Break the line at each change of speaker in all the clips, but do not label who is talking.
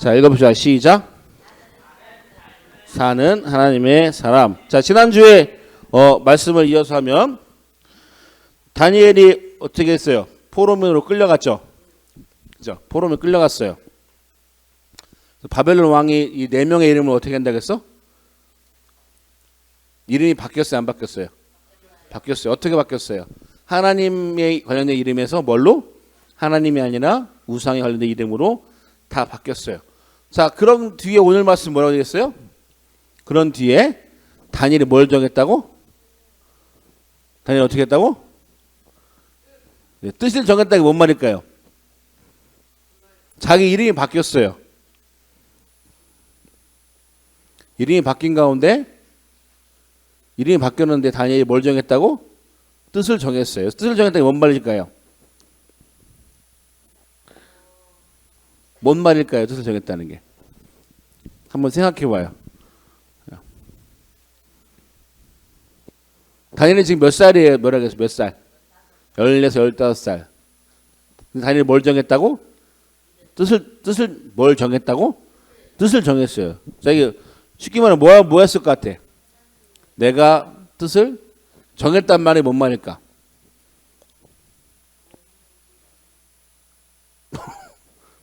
자, 읽어보자. 시작. 사는 하나님의 사람. 자, 지난주에 말씀을 이어서 하면 다니엘이 어떻게 했어요? 포로민으로 끌려갔죠. 그죠? 포로민 끌려갔어요. 바벨론 왕이 이 네 명의 이름을 어떻게 한다고 했어? 이름이 바뀌었어요, 안 바뀌었어요? 바뀌었어요. 어떻게 바뀌었어요? 하나님의 관련된 이름에서 뭘로? 하나님이 아니라 우상에 관련된 이름으로 다 바뀌었어요. 자, 그런 뒤에 오늘 말씀 뭐라고 되겠어요? 그런 뒤에 다니엘이 뭘 정했다고? 다니엘이 어떻게 했다고? 네, 뜻을 정했다는 게 뭔 말일까요? 자기 이름이 바뀌었어요. 이름이 바뀐 가운데 이름이 바뀌었는데 다니엘이 뭘 정했다고? 뜻을 정했어요. 뜻을 정했다는 게 뭔 말일까요? 뭔 말일까요? 뜻을 정했다는 게. 한번 생각해 봐요. 다니엘이 지금 몇 살이에요? 뭐라고 했어요? 몇 살? 14살, 15살. 다니엘이 뭘 정했다고? 뜻을 뭘 정했다고? 뜻을 정했어요. 자, 이게 쉽게 말하면 뭐 했을 것 같아? 내가 뜻을 정했단 말이 뭔 말일까?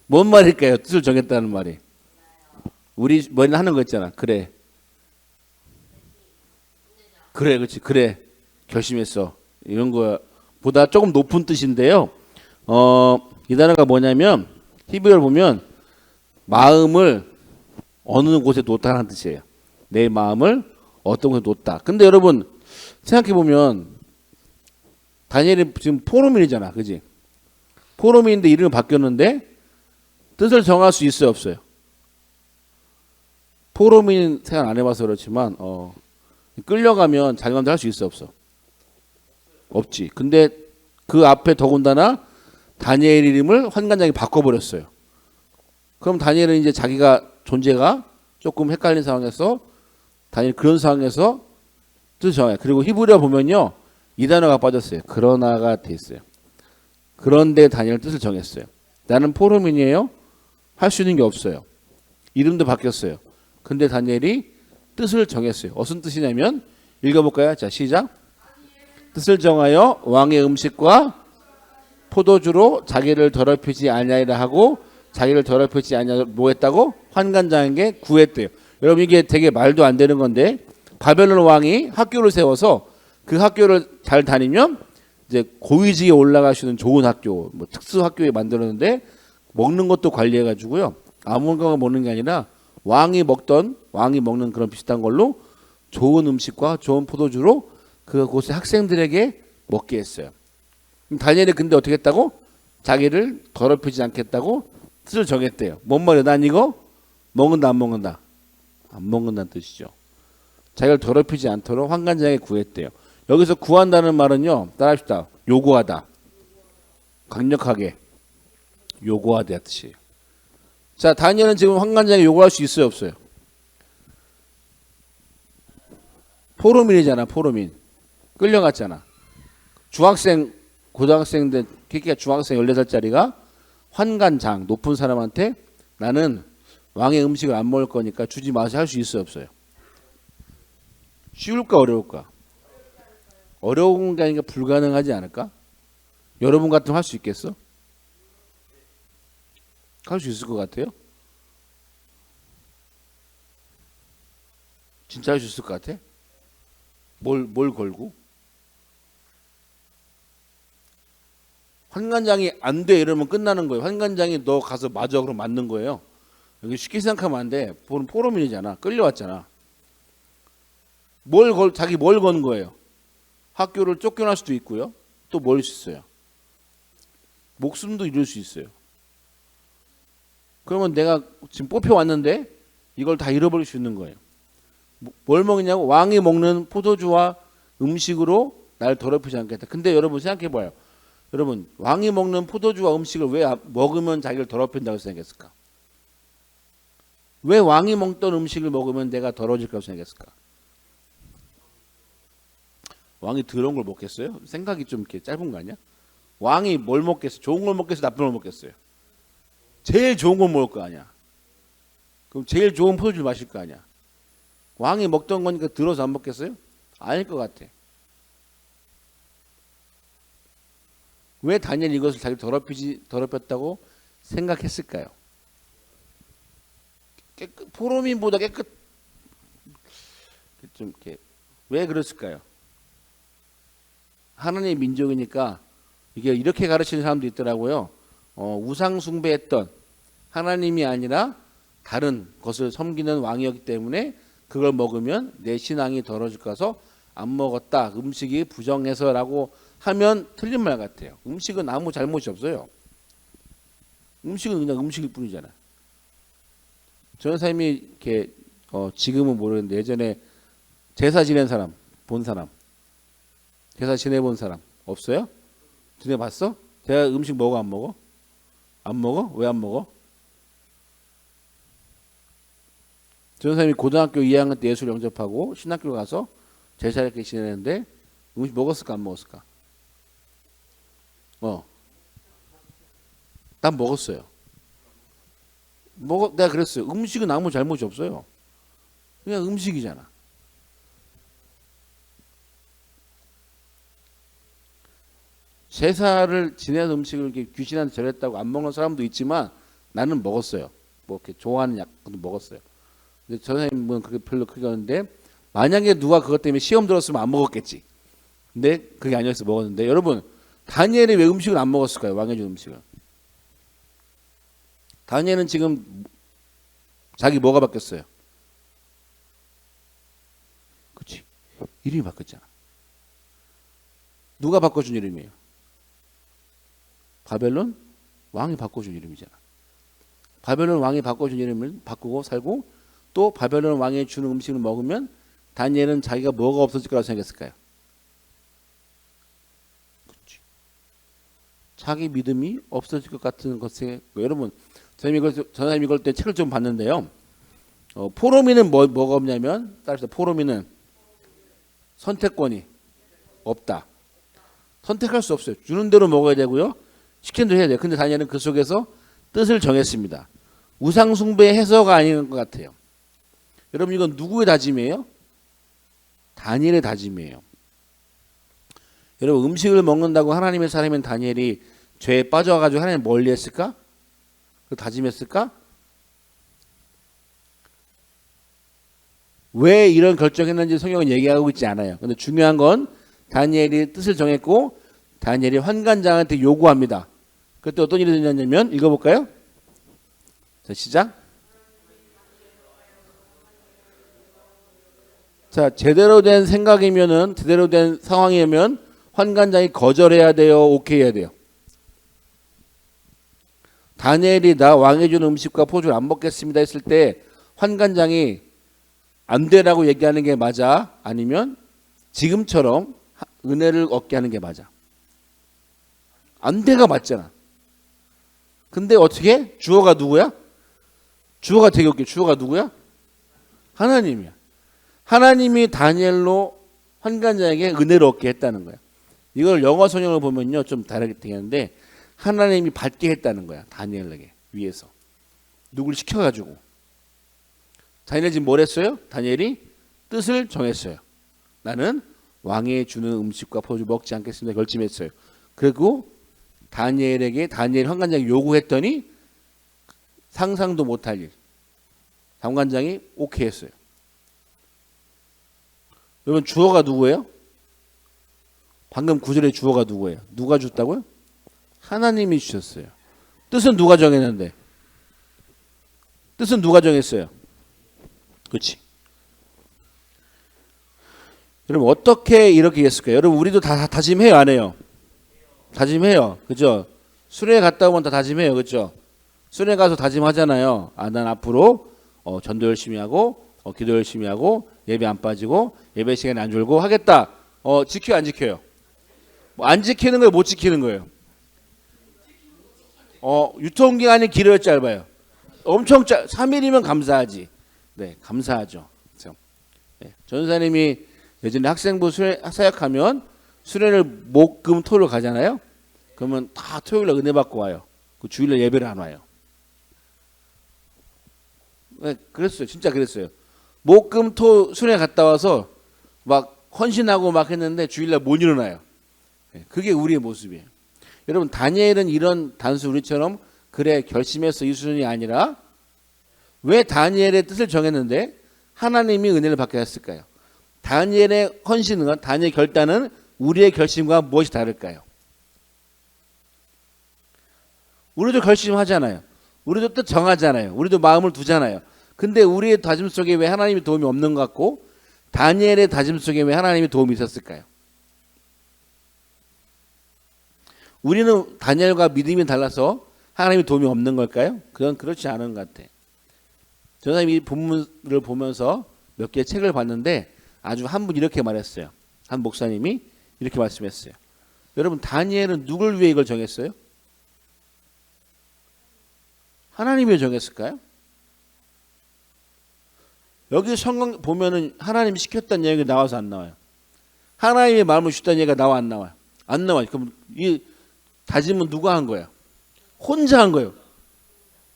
뭔 말일까요? 뜻을 정했다는 말이. 우리 머리는 하는 거 있잖아. 그래. 그래, 그렇지. 그래. 결심했어. 이런 거보다 조금 높은 뜻인데요. 이 단어가 뭐냐면 히브리어를 보면 마음을 어느 곳에 놓다라는 뜻이에요. 내 마음을 어떤 곳에 놓다. 근데 여러분 생각해 보면 다니엘이 지금 포로민이잖아, 그지? 포로민인데 이름이 바뀌었는데 뜻을 정할 수 있어요, 없어요? 포로민 생각 안 해봐서 그렇지만 끌려가면 자기 마음대로 할 수 있어, 없어? 없지. 근데 그 앞에 더군다나 다니엘 이름을 환관장이 바꿔버렸어요. 그럼 다니엘은 이제 자기가 존재가 조금 헷갈린 상황에서 다니엘 그런 상황에서 뜻을 정해요. 그리고 히브리어 보면요 이 단어가 빠졌어요. 그러나가 돼 있어요. 그런데 다니엘 뜻을 정했어요. 나는 포로민이에요. 할 수 있는 게 없어요. 이름도 바뀌었어요. 근데 다니엘이 뜻을 정했어요. 무슨 뜻이냐면 읽어볼까요? 자, 시작. 뜻을 정하여 왕의 음식과 포도주로 자기를 더럽히지 아니하리라 하고 자기를 더럽히지 아니하리라 뭐 했다고? 환관장에게 구했대요. 여러분 이게 되게 말도 안 되는 건데 바벨론 왕이 학교를 세워서 그 학교를 잘 다니면 이제 고위직에 올라갈 수 있는 좋은 학교, 뭐 특수 학교에 만들었는데 먹는 것도 관리해가지고요. 아무거나 먹는 게 아니라 왕이 먹는 그런 비슷한 걸로 좋은 음식과 좋은 포도주로 그곳의 학생들에게 먹게 했어요. 다니엘이 근데 어떻게 했다고? 자기를 더럽히지 않겠다고 뜻을 정했대요. 뭔 말이야? 난 이거 먹는다 안 먹는다? 안 먹는다는 뜻이죠. 자기를 더럽히지 않도록 환관장에게 구했대요. 여기서 구한다는 말은요. 따라합시다. 요구하다. 강력하게 요구하다 뜻이에요. 자, 다니엘은 지금 환관장에 요구할 수 있어요, 없어요? 포로민이잖아, 포로민. 끌려갔잖아. 중학생, 고등학생들, 그러니까 중학생 14살짜리가 환관장, 높은 사람한테 나는 왕의 음식을 안 먹을 거니까 주지 마세요 할 수 있어요, 없어요? 쉬울까, 어려울까? 어려운 게 아니라 불가능하지 않을까? 여러분 같으면 할 수 있겠어? 할 수 있을 것 같아요? 진짜 할 수 있을 것 같아? 뭘 걸고? 환관장이 안 돼 이러면 끝나는 거예요. 환관장이 너 가서 맞아 그럼 맞는 거예요. 여기 쉽게 생각하면 안 돼. 포로민이잖아. 끌려왔잖아. 자기 뭘 건 거예요? 학교를 쫓겨날 수도 있고요. 또 뭘 수 있어요? 목숨도 잃을 수 있어요. 그러면 내가 지금 뽑혀왔는데 이걸 다 잃어버릴 수 있는 거예요. 뭘 먹느냐고? 왕이 먹는 포도주와 음식으로 날 더럽히지 않겠다. 근데 여러분 생각해봐요. 여러분 왕이 먹는 포도주와 음식을 왜 먹으면 자기를 더럽힌다고 생각했을까? 왜 왕이 먹던 음식을 먹으면 내가 더러워질까 생각했을까? 왕이 더러운 걸 먹겠어요? 생각이 좀 이렇게 짧은 거 아니야? 왕이 뭘 먹겠어요? 좋은 걸 먹겠어요? 나쁜 걸 먹겠어요? 제일 좋은 걸 먹을 거 아니야. 그럼 제일 좋은 포도주를 마실 거 아니야. 왕이 먹던 거니까 들어서 안 먹겠어요? 아닐 것 같아. 왜 다니엘이 이것을 자기 더럽혔다고 생각했을까요? 포로민보다 좀 이렇게 왜 그랬을까요? 하나님의 민족이니까 이게 이렇게 가르치는 사람도 있더라고요. 우상 숭배했던 하나님이 아니라 다른 것을 섬기는 왕이었기 때문에 그걸 먹으면 내 신앙이 더러워질 거라서 안 먹었다. 음식이 부정해서라고 하면 틀린 말 같아요. 음식은 아무 잘못이 없어요. 음식은 그냥 음식일 뿐이잖아. 전사님이 이렇게 지금은 모르는데 예전에 제사 지낸 사람 본 사람, 제사 지내본 사람 없어요? 지내봤어? 제가 음식 먹어 안 먹어? 안 먹어? 왜 안 먹어? 전사님이 고등학교 2학년 때 예술 영접하고 신학교 가서 제사 이렇게 지내는데 음식 먹었을까 안 먹었을까? 난 먹었어요. 내가 그랬어요. 음식은 아무 잘못이 없어요. 그냥 음식이잖아. 제사를 지내서 음식을 이렇게 귀신한테 절했다고 안 먹는 사람도 있지만 나는 먹었어요. 뭐 이렇게 좋아하는 약도 먹었어요. 근데 전사님은 그게 별로 크게 없는데 만약에 누가 그것 때문에 시험 들었으면 안 먹었겠지. 근데 그게 아니어서 먹었는데 여러분 다니엘이 왜 음식을 안 먹었을까요? 왕의 준 음식을. 다니엘은 지금 자기 뭐가 바뀌었어요? 그렇지. 이름이 바뀌었잖아. 누가 바꿔준 이름이에요? 바벨론 왕이 바꿔준 이름이잖아. 바벨론 왕이 바꿔준 이름을 바꾸고 살고 또 바벨론 왕이 주는 음식을 먹으면 다니엘은 자기가 뭐가 없어질 거라고 생각했을까요? 그렇지. 자기 믿음이 없어질 것 같은 것에 여러분 전사님 이걸 때 책을 좀 봤는데요. 포로미는 뭐가 없냐면 따라서 포로미는 선택권이 없다. 선택할 수 없어요. 주는 대로 먹어야 되고요. 시키는 대로 해야 돼요. 근데 다니엘은 그 속에서 뜻을 정했습니다. 우상 숭배의 해서가 아닌 것 같아요. 여러분 이건 누구의 다짐이에요? 다니엘의 다짐이에요. 여러분 음식을 먹는다고 하나님의 사람인 다니엘이 죄에 빠져가지고 하나님 멀리 했을까? 다짐했을까? 왜 이런 결정했는지 성경은 얘기하고 있지 않아요. 근데 중요한 건 다니엘이 뜻을 정했고 다니엘이 환관장한테 요구합니다. 그때 어떤 일이 되냐면 읽어볼까요? 자 시작. 자 제대로 된 생각이면은 제대로 된 상황이면 환관장이 거절해야 돼요? 오케이 해야 돼요? 다니엘이 나 왕이 준 음식과 포도를 안 먹겠습니다 했을 때 환관장이 안 되라고 얘기하는 게 맞아? 아니면 지금처럼 은혜를 얻게 하는 게 맞아? 안 돼가 맞잖아. 근데 어떻게? 주어가 누구야? 주어가 되게 웃겨. 주어가 누구야? 하나님이야. 하나님이 다니엘로 환관장에게 은혜를 얻게 했다는 거야. 이걸 영어 성경을 보면요 좀 다르게 되겠는데 하나님이 받게 했다는 거야. 다니엘에게 위에서 누굴 시켜가지고. 다니엘 지금 뭘 했어요? 다니엘이 뜻을 정했어요. 나는 왕이 주는 음식과 포도주 먹지 않겠습니다. 결심했어요. 그리고 다니엘 환관장이 요구했더니 상상도 못할 일. 환관장이 오케이 했어요. 여러분 주어가 누구예요? 방금 구절의 주어가 누구예요? 누가 줬다고요? 하나님이 주셨어요. 뜻은 누가 정했는데? 뜻은 누가 정했어요? 그렇지. 여러분 어떻게 이렇게 했을까요? 여러분 우리도 다 다짐해요 안 해요? 다짐해요. 그죠? 수련회 갔다 오면 다 다짐해요. 그죠? 수련회 가서 다짐하잖아요. 난 앞으로 전도 열심히 하고 기도 열심히 하고 예배 안 빠지고 예배 시간에 안 졸고 하겠다. 지켜요 안 지켜요? 안 지키는 거예요 못 지키는 거예요? 유통기한이 길어요 짧아요? 엄청 3일이면 감사하지. 네 감사하죠. 그렇죠? 네, 전사님이 예전에 학생부 사역하면 수련을 목금 토를 가잖아요. 그러면 다 토요일날 은혜 받고 와요. 그 주일날 예배를 안 와요. 네, 그랬어요. 진짜 그랬어요. 목금토 순회 갔다 와서 막 헌신하고 막 했는데 주일날 못 일어나요. 네, 그게 우리의 모습이에요. 여러분 다니엘은 이런 단수 우리처럼 그래 결심해서 이 수준이 아니라 왜 다니엘의 뜻을 정했는데 하나님이 은혜를 받게 했을까요? 다니엘의 헌신과 다니엘의 결단은 우리의 결심과 무엇이 다를까요? 우리도 결심하잖아요. 우리도 뜻 정하잖아요. 우리도 마음을 두잖아요. 근데 우리의 다짐 속에 왜 하나님의 도움이 없는 것 같고 다니엘의 다짐 속에 왜 하나님의 도움이 있었을까요? 우리는 다니엘과 믿음이 달라서 하나님의 도움이 없는 걸까요? 그건 그렇지 않은 것 같아요. 저는 이 본문을 보면서 몇 개의 책을 봤는데 아주 한 분 이렇게 말했어요. 한 목사님이 이렇게 말씀했어요. 여러분 다니엘은 누굴 위해 이걸 정했어요? 하나님이 왜 정했을까요? 여기 성경 보면은 하나님이 시켰다는 얘기가 나와서 안 나와요. 하나님의 마음을 주셨다는 얘기가 나와 안 나와요? 안 나와요. 그럼 이 다짐은 누가 한 거예요? 혼자 한 거예요.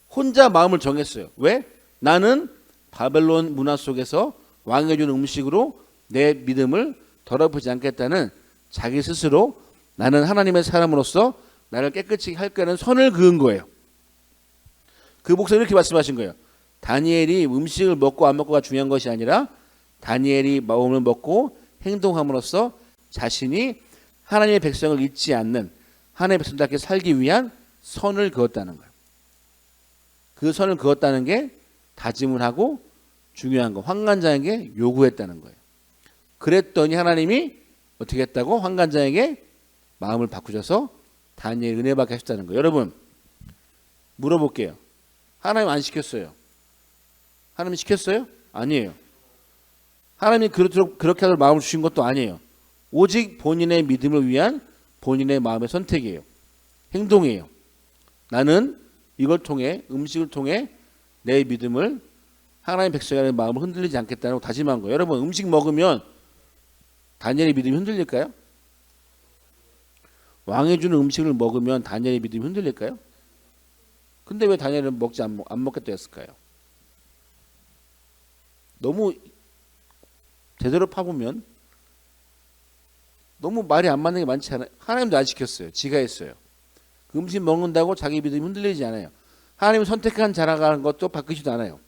혼자 마음을 정했어요. 왜? 나는 바벨론 문화 속에서 왕이 주는 음식으로 내 믿음을 더럽히지 않겠다는 자기 스스로 나는 하나님의 사람으로서 나를 깨끗이 할 거라는 선을 그은 거예요. 그 목사님 이렇게 말씀하신 거예요. 다니엘이 음식을 먹고 안 먹고가 중요한 것이 아니라 다니엘이 마음을 먹고 행동함으로써 자신이 하나님의 백성을 잊지 않는 하나님의 백성답게 살기 위한 선을 그었다는 거예요. 그 선을 그었다는 게 다짐을 하고 중요한 거 환관장에게 요구했다는 거예요. 그랬더니 하나님이 어떻게 했다고? 환관장에게 마음을 바꾸셔서 다니엘 은혜 받게 하셨다는 거예요. 여러분 물어볼게요. 하나님 안 시켰어요. 하나님 시켰어요? 아니에요. 하나님이 그렇게 하도록 마음을 주신 것도 아니에요. 오직 본인의 믿음을 위한 본인의 마음의 선택이에요. 행동이에요. 나는 이걸 통해 음식을 통해 내 믿음을 하나님의 백성이라는 마음을 흔들리지 않겠다고 다짐한 거예요. 여러분 음식 먹으면 다니엘의 믿음이 흔들릴까요? 왕이 주는 음식을 먹으면 다니엘의 믿음이 흔들릴까요? 근데 왜 다니엘은 안 먹겠다 했을까요? 너무 제대로 파보면 너무 말이 안 맞는 게 많지 않아요? 하나님도 안 시켰어요. 지가 했어요. 그 음식 먹는다고 자기 믿음이 흔들리지 않아요. 하나님 선택한 자라가는 것도 바뀌지도 않아요.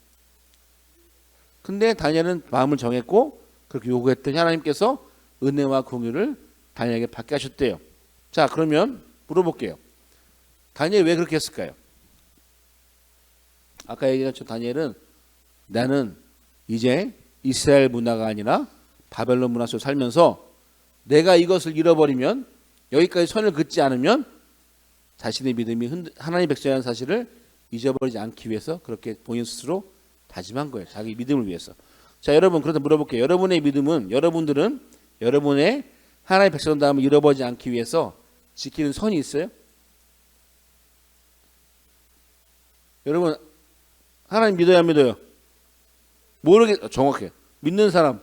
근데 다니엘은 마음을 정했고 그렇게 요구했더니 하나님께서 은혜와 공유를 다니엘에게 받게 하셨대요. 자 그러면 물어볼게요. 다니엘 왜 그렇게 했을까요? 아까 얘기한 저 다니엘은 나는 이제 이스라엘 문화가 아니라 바벨론 문화 속에 살면서 내가 이것을 잃어버리면 여기까지 선을 긋지 않으면 자신의 믿음이 하나님의 백성이라는 사실을 잊어버리지 않기 위해서 그렇게 본인 스스로 다짐한 거예요. 자기 믿음을 위해서. 자 여러분 그렇다 물어볼게요. 여러분의 믿음은 여러분들은 여러분의 하나님의 백성됨을 잃어버리지 않기 위해서 지키는 선이 있어요? 여러분 하나님 믿어요 안 믿어요? 정확해. 믿는 사람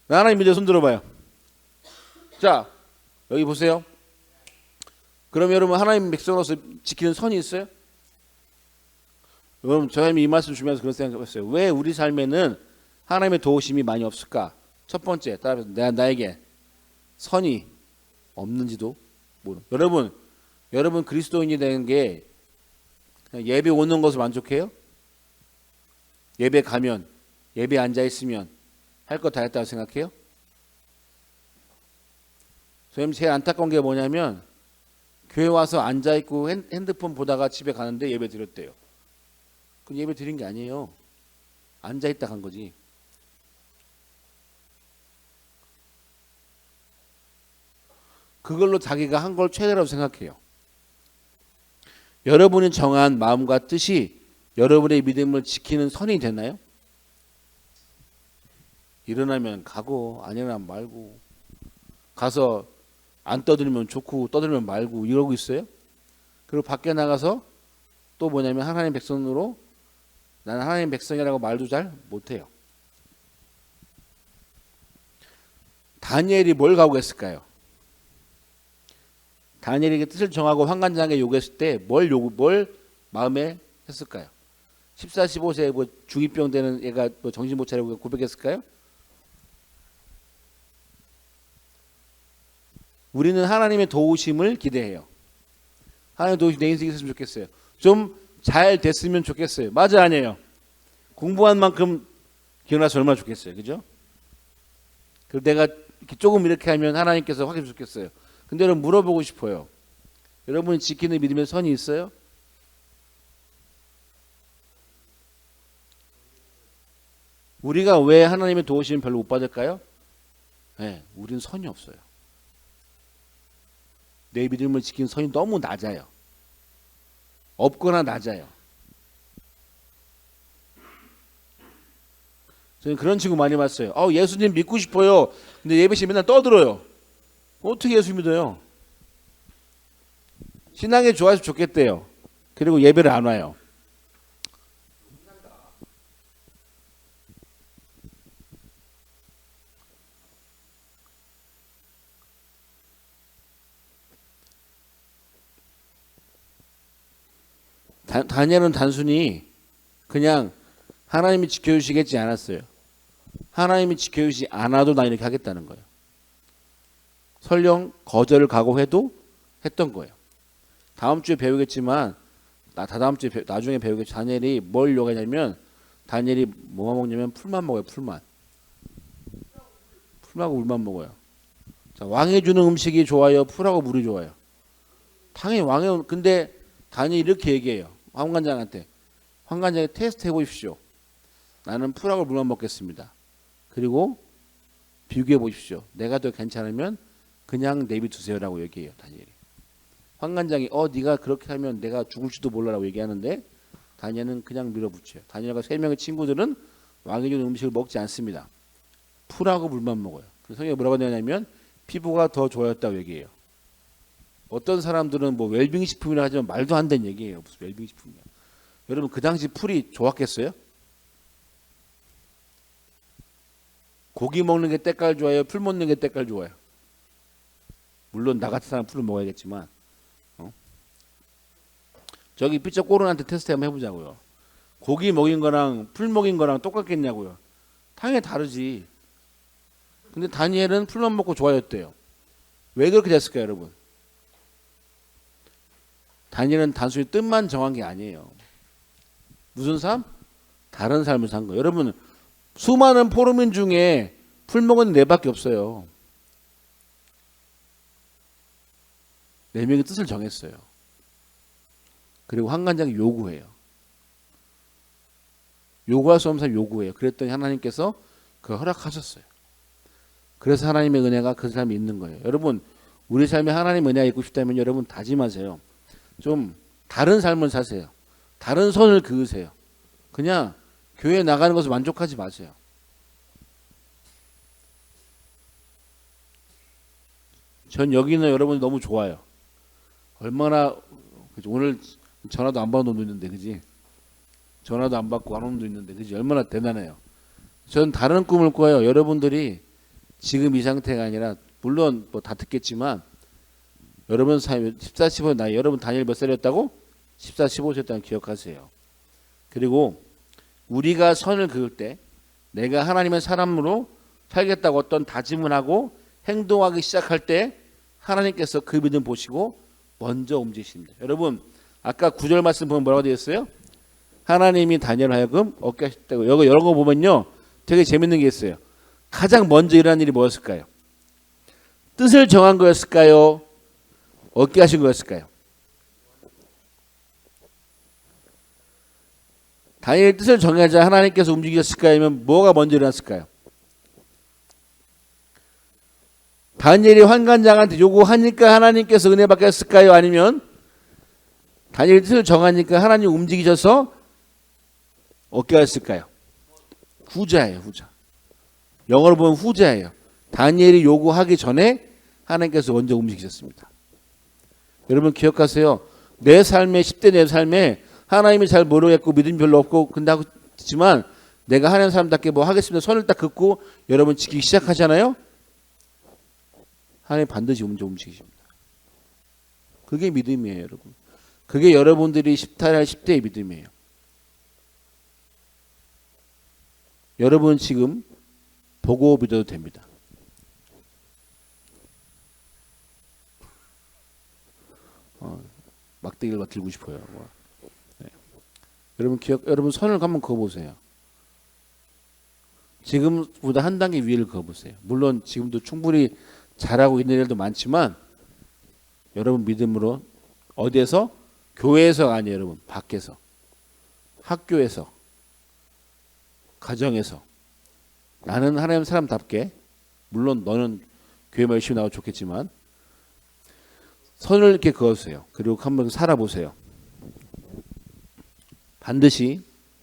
나 하나님 믿어요 손 들어봐요. 자 여기 보세요. 그럼 여러분 하나님 백성으로서 지키는 선이 있어요? 여러분 저희는 이 말씀 주면서 그런 생각했어요. 왜 우리 삶에는 하나님의 도우심이 많이 없을까? 첫 번째 따라서 나에게 선이 없는지도 모르. 여러분 그리스도인이 되는 게 그냥 예배 오는 것을 만족해요? 예배 가면 예배 앉아 있으면 할 거 다 했다고 생각해요? 선생님 제일 안타까운 게 뭐냐면 교회 와서 앉아 있고 핸드폰 보다가 집에 가는데 예배 드렸대요. 그건 예배 드린 게 아니에요. 앉아 있다 간 거지. 그걸로 자기가 한 걸 최대라고 생각해요. 여러분이 정한 마음과 뜻이 여러분의 믿음을 지키는 선이 되나요? 일어나면 가고 안 일어나면 말고 가서 안 떠들면 좋고 떠들면 말고 이러고 있어요? 그리고 밖에 나가서 또 뭐냐면 하나님 백성으로 나는 하나님 백성이라고 말도 잘 못해요. 다니엘이 뭘 각오했을까요? 다니엘에게 뜻을 정하고 환관장에게 요구했을 때 뭘 마음에 했을까요? 14, 15세 뭐 중2병 되는 애가 뭐 정신 못 차리고 고백했을까요? 우리는 하나님의 도우심을 기대해요. 하나님의 도우심 내 인생에 있었으면 좋겠어요. 좀 잘 됐으면 좋겠어요. 맞아 아니에요? 공부한 만큼 기억나서 얼마나 좋겠어요. 그죠? 그리고 내가 조금 이렇게 하면 하나님께서 확인해 좋겠어요. 근데 여러분 물어보고 싶어요. 여러분이 지키는 믿음의 선이 있어요? 우리가 왜 하나님의 도우심을 별로 못 받을까요? 네, 우리는 선이 없어요. 내 믿음을 지키는 선이 너무 낮아요. 없거나 낮아요. 저는 그런 친구 많이 봤어요. 예수님 믿고 싶어요. 근데 예배 시에 맨날 떠들어요. 어떻게 예수 믿어요? 신앙이 좋아서 좋겠대요. 그리고 예배를 안 와요. 다니엘은 단순히 그냥 하나님이 지켜주시겠지 않았어요. 하나님이 지켜주시지 않아도 나 이렇게 하겠다는 거예요. 설령 거절을 각오해도 했던 거예요. 다음 주에 배우겠지만 다다음 주에 나중에 배우겠지. 다니엘이 뭘 요구하냐면 다니엘이 뭐만 먹냐면 풀만 먹어요. 풀만. 풀하고 물만 먹어요. 자, 왕이 주는 음식이 좋아요. 풀하고 물이 좋아요. 당연히 왕이 근데 다니엘이 이렇게 얘기해요. 황관장한테. 황관장이 테스트 해보십시오. 나는 풀하고 물만 먹겠습니다. 그리고 비교해 보십시오. 내가 더 괜찮으면 그냥 내비두세요라고 얘기해요. 다니엘이. 황관장이 네가 그렇게 하면 내가 죽을지도 몰라라고 얘기하는데 다니엘은 그냥 밀어붙여요. 다니엘과 3명의 친구들은 왕이 주는 음식을 먹지 않습니다. 풀하고 물만 먹어요. 그래서 성경에 뭐라고 되냐면 피부가 더 좋아졌다고 얘기해요. 어떤 사람들은 뭐 웰빙 식품이라 하지만 말도 안 되는 얘기예요. 무슨 웰빙 식품이야. 여러분 그 당시 풀이 좋았겠어요? 고기 먹는 게 때깔 좋아요? 풀 먹는 게 때깔 좋아요? 물론 나 같은 사람 풀을 먹어야겠지만 저기 삐쩍 꼬른한테 테스트 한번 해보자고요. 고기 먹인 거랑 풀 먹인 거랑 똑같겠냐고요. 당연히 다르지. 근데 다니엘은 풀만 먹고 좋아졌대요. 왜 그렇게 됐을까요, 여러분? 다니엘은 단순히 뜻만 정한 게 아니에요. 무슨 삶? 다른 삶을 산 거예요. 여러분 수많은 포로민 중에 풀 먹은 4밖에 없어요. 4명의 뜻을 정했어요. 그리고 황관장이 요구해요. 요구할 수 없는 사람 요구해요. 그랬더니 하나님께서 그걸 허락하셨어요. 그래서 하나님의 은혜가 그 사람이 있는 거예요. 여러분 우리 삶에 하나님의 은혜가 있고 싶다면 여러분 다짐하세요. 좀 다른 삶을 사세요. 다른 선을 그으세요. 그냥 교회 나가는 것을 만족하지 마세요. 전 여기 있는 여러분이 너무 좋아요. 얼마나 오늘 전화도 안 받는 놈도 있는데 그지? 전화도 안 받고 안 오는 놈도 있는데 그지? 얼마나 대단해요. 전 다른 꿈을 꿔요. 여러분들이 지금 이 상태가 아니라 물론 뭐 다 듣겠지만 여러분 삶 14, 15 나이 여러분 다니엘 몇 살이었다고? 14, 15세였다는 기억하세요. 그리고 우리가 선을 그을 때 내가 하나님의 사람으로 살겠다고 어떤 다짐을 하고 행동하기 시작할 때 하나님께서 그 믿음 보시고 먼저 움직이십니다. 여러분 아까 9절 말씀 보면 뭐라고 되어 있어요? 하나님이 다니엘 하여금 얻게 하셨다고. 여기 이런 거 보면요 되게 재밌는 게 있어요. 가장 먼저 일어난 일이 뭐였을까요? 뜻을 정한 거였을까요? 얻게 하신 거였을까요? 다니엘 뜻을 정하자 하나님께서 움직이셨을까요? 아니면 뭐가 먼저 일어났을까요? 다니엘이 환관장한테 요구하니까 하나님께서 은혜 받게 했을까요? 아니면 다니엘이 뜻을 정하니까 하나님 움직이셔서 얻게 했을까요? 후자예요. 후자. 영어로 보면 후자예요. 다니엘이 요구하기 전에 하나님께서 먼저 움직이셨습니다. 여러분 기억하세요. 내 삶에 10대 내 삶에 하나님이 잘 모르겠고 믿음이 별로 없고 근데 하고 있지만 내가 하나님 사람답게 뭐 하겠습니다. 선을 딱 긋고 여러분 지키기 시작하잖아요. 하나님 반드시 움직이십니다. 그게 믿음이에요, 여러분. 그게 여러분들이 10대의 믿음이에요. 여러분 지금 보고 믿어도 됩니다. 막대기를 막 들고 싶어요. 네. 여러분 선을 한번 그어보세요. 지금보다 한 단계 위를 그어보세요. 물론 지금도 충분히 잘하고 있는 일도 많지만 여러분 믿음으로 어디에서? 교회에서가 아니에요. 여러분 밖에서, 학교에서, 가정에서 나는 하나님 사람답게, 물론 너는 교회만 열심히 나와도 좋겠지만 선을 이렇게 그어주세요. 그리고 한번 살아보세요. 반드시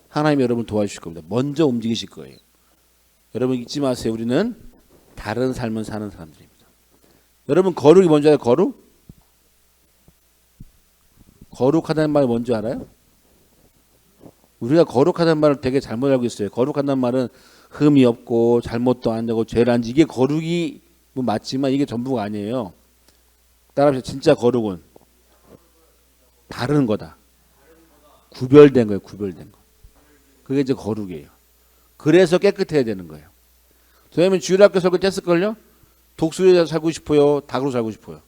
하나님이 여러분 도와주실 겁니다. 먼저 움직이실 거예요. 여러분 잊지 마세요. 우리는 다른 삶을 사는 사람들입니다. 여러분 거룩이 뭔지 알아요? 거룩? 거룩하다는 말 뭔지 알아요? 우리가 거룩하다는 말을 되게 잘못 알고 있어요. 거룩하다는 말은 흠이 없고 잘못도 안 되고 죄를 안 지고, 이게 거룩이 뭐 맞지만 이게 전부가 아니에요. 따라서 진짜 거룩은 다른 거다. 구별된 거예요. 구별된 거. 그게 이제 거룩이에요. 그래서 깨끗해야 되는 거예요. 저희는 주일학교 설교 때 했을걸요? 독수리에서 살고 싶어요? 닭으로 살고 싶어요?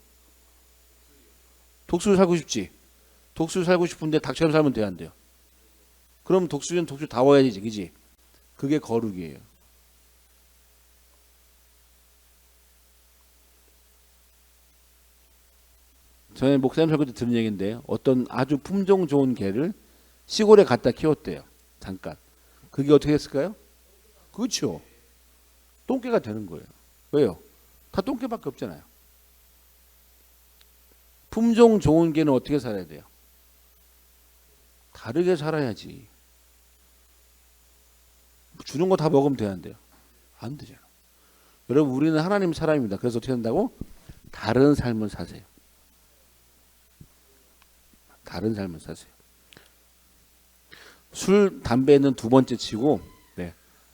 독수리 살고 싶지. 독수리 살고 싶은데 닭처럼 살면 돼요, 안 돼요? 그럼 독수리는 독수리 다워야지, 그지? 그게 거룩이에요. 저희 목사님 설교 때 들은 얘기인데 어떤 아주 품종 좋은 개를 시골에 갖다 키웠대요. 잠깐. 그게 어떻게 됐을까요? 그렇죠. 똥개가 되는 거예요. 왜요? 다 똥개밖에 없잖아요. 품종 좋은 개는 어떻게 살아야 돼요? 다르게 살아야지. 주는 거 다 먹으면 되는데요. 안 되잖아. 여러분 우리는 하나님 사람입니다. 그래서 어떻게 한다고? 다른 삶을 사세요. 다른 삶을 사세요. 술, 담배는 두 번째 치고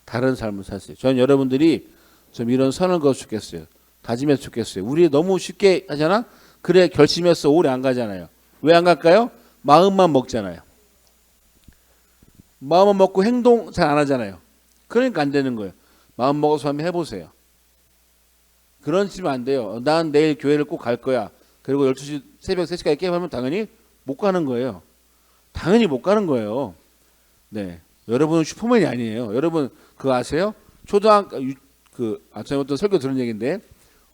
다른 삶을 사세요. 저는 여러분들이 좀 이런 선을 그어 좋겠어요. 다짐해서 좋겠어요. 우리 너무 쉽게 하잖아. 그래 결심해서 오래 안 가잖아요. 왜 안 갈까요? 마음만 먹잖아요. 마음만 먹고 행동 잘 안 하잖아요. 그러니까 안 되는 거예요. 마음 먹어서 한번 해보세요. 그런 식으로 안 돼요. 난 내일 교회를 꼭 갈 거야. 그리고 12시 새벽 3시까지 게임하면 당연히 못 가는 거예요. 당연히 못 가는 거예요. 네, 여러분은 슈퍼맨이 아니에요. 여러분 그거 아세요? 초등학교 저희 어떤 설교 들은 얘기인데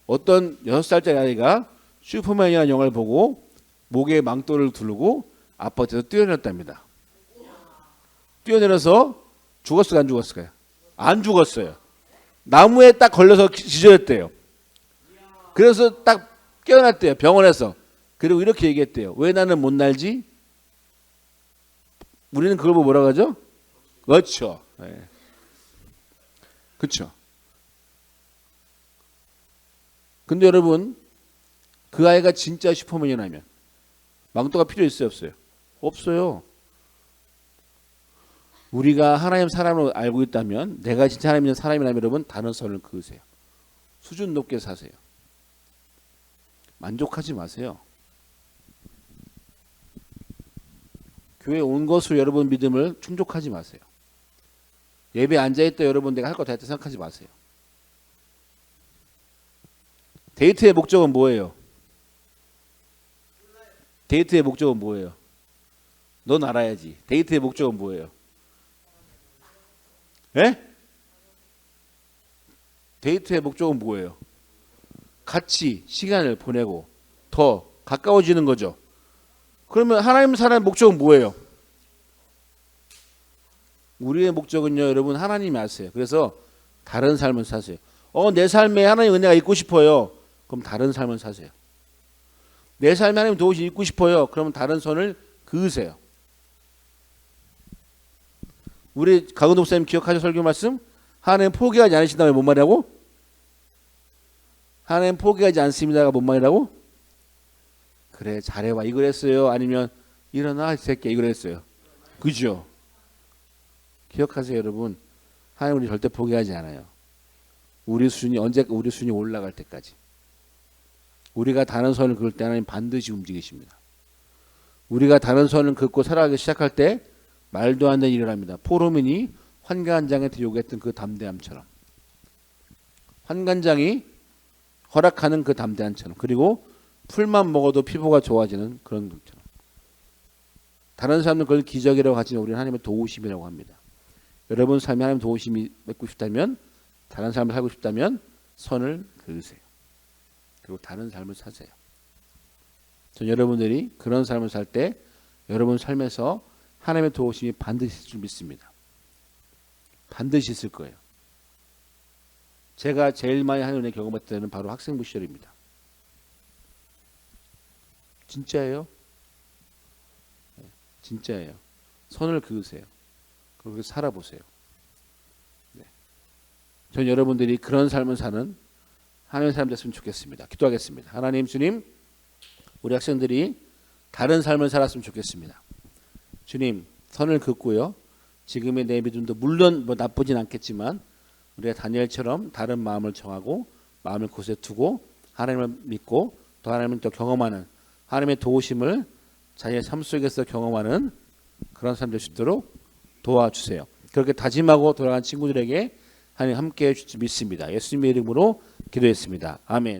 어떤 6살짜리 아이가 슈퍼맨이라는 영화를 보고 목에 망토를 두르고 아파트에서 뛰어내렸답니다. 뛰어내려서 죽었을까요? 안 죽었을까요? 안 죽었어요. 나무에 딱 걸려서 기절했대요. 그래서 딱 깨어났대요. 병원에서. 그리고 이렇게 얘기했대요. 왜 나는 못 날지? 우리는 그걸 보고 뭐라고 하죠? 그렇죠. 네. 그렇죠. 근데 여러분 그 아이가 진짜 슈퍼맨이라면 망토가 필요 있어요? 없어요? 없어요. 우리가 하나님 사람으로 알고 있다면, 내가 진짜 하나님 있는 사람이라면 여러분 다른 선을 그으세요. 수준 높게 사세요. 만족하지 마세요. 교회 온 것으로 여러분 믿음을 충족하지 마세요. 예배 앉아있다 여러분 내가 할 거 다 했다 생각하지 마세요. 데이트의 목적은 뭐예요? 데이트의 목적은 뭐예요? 넌 알아야지. 데이트의 목적은 뭐예요? 예? 데이트의 목적은 뭐예요? 같이 시간을 보내고 더 가까워지는 거죠. 그러면 하나님 사람의 목적은 뭐예요? 우리의 목적은요, 여러분 하나님이 아세요. 그래서 다른 삶을 사세요. 내 삶에 하나님 은혜가 있고 싶어요. 그럼 다른 삶을 사세요. 내 삶에 하나님 도우시 있고 싶어요. 그러면 다른 선을 그으세요. 우리 강은도 목사님 기억하죠? 설교 말씀? 하나님 포기하지 않으신다면 뭔 말이라고? 하나님 포기하지 않습니다가 뭔 말이라고? 그래 잘해봐 이거랬어요? 아니면 일어나 이 새끼야 이거랬어요? 그죠? 기억하세요 여러분. 하나님 우리 절대 포기하지 않아요. 우리 수준이 올라갈 때까지. 우리가 다른 선을 그을 때 하나님 반드시 움직이십니다. 우리가 다른 선을 긋고 살아가기 시작할 때 말도 안 되는 일을 합니다. 포로민이 환관장한테 요구했던 그 담대함처럼, 환관장이 허락하는 그 담대함처럼, 그리고 풀만 먹어도 피부가 좋아지는 그런 것처럼. 다른 사람들은 그걸 기적이라고 하지만 우리는 하나님의 도우심이라고 합니다. 여러분 삶에 하나님 도우심이 맺고 싶다면, 다른 삶을 살고 싶다면 선을 그으세요. 그리고 다른 삶을 사세요. 전 여러분들이 그런 삶을 살 때 여러분 삶에서 하나님의 도우심이 반드시 있을 줄 믿습니다. 반드시 있을 거예요. 제가 제일 많이 하나님 은혜 경험했을 때는 바로 학생부 시절입니다. 진짜예요. 진짜예요. 선을 그으세요. 그렇게 살아보세요. 네. 전 여러분들이 그런 삶을 사는 하나님의 사람 됐으면 좋겠습니다. 기도하겠습니다. 하나님, 주님, 우리 학생들이 다른 삶을 살았으면 좋겠습니다. 주님, 선을 긋고요. 지금의 내 믿음도 물론 뭐 나쁘진 않겠지만 우리가 다니엘처럼 다른 마음을 정하고 마음을 곳에 두고 하나님을 믿고 또 하나님을 또 경험하는, 하나님의 도우심을 자기의 삶 속에서 경험하는 그런 사람 될 수 있도록 도와주세요. 그렇게 다짐하고 돌아간 친구들에게 하나님 함께해 주실 줄 믿습니다. 예수님의 이름으로 기도했습니다. 아멘.